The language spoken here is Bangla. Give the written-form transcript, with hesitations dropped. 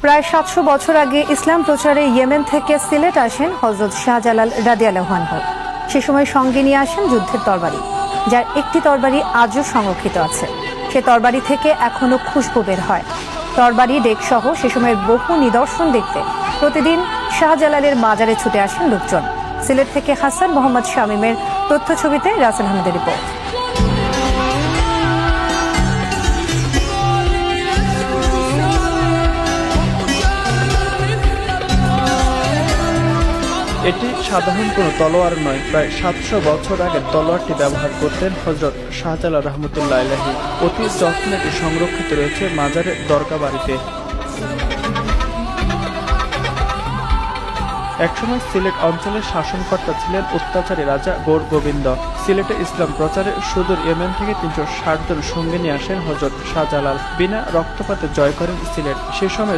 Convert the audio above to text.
প্রায় ৭০০ বছর আগে ইসলাম প্রচারে ইয়েমেন থেকে সিলেট আসেন হযরত শাহজালাল রাদিয়াল্লাহু আনহু। সে সময় সঙ্গে নিয়ে আসেন যুদ্ধের তরবারি, যার একটি তরবারি আজও সংরক্ষিত আছে। সে তরবারি থেকে এখনো খুশবু বের হয়। তরবারি ডেকসহ সে সময়ের বহু নিদর্শন দেখতে প্রতিদিন শাহজালালের মাজারে ছুটে আসেন লোকজন। সিলেট থেকে হাসান মোহাম্মদ শামীমের তথ্য ছবিতে রাসেল আহমেদের রিপোর্ট। এটি সাধারণ কোনো তলোয়ার নয়। প্রায় ৭০০ বছর আগে তলোয়ারটি ব্যবহার করতেন হযরত শাহজালাল রহমতুল্লাহ আলাইহি। অতি যত্নে এটি সংরক্ষিত রয়েছে মাজারের দরগা বাড়িতে। একসময় সিলেট অঞ্চলের শাসনকর্তা ছিলেন অত্যাচারী রাজা গৌর গোবিন্দ। সিলেটে ইসলাম প্রচারে সুদূর ইয়েমেন থেকে ৩৬০ জন সঙ্গে নিয়ে আসেন হযরত শাহজালাল। বিনা রক্তপাতে জয় করেন সিলেট। সে সময়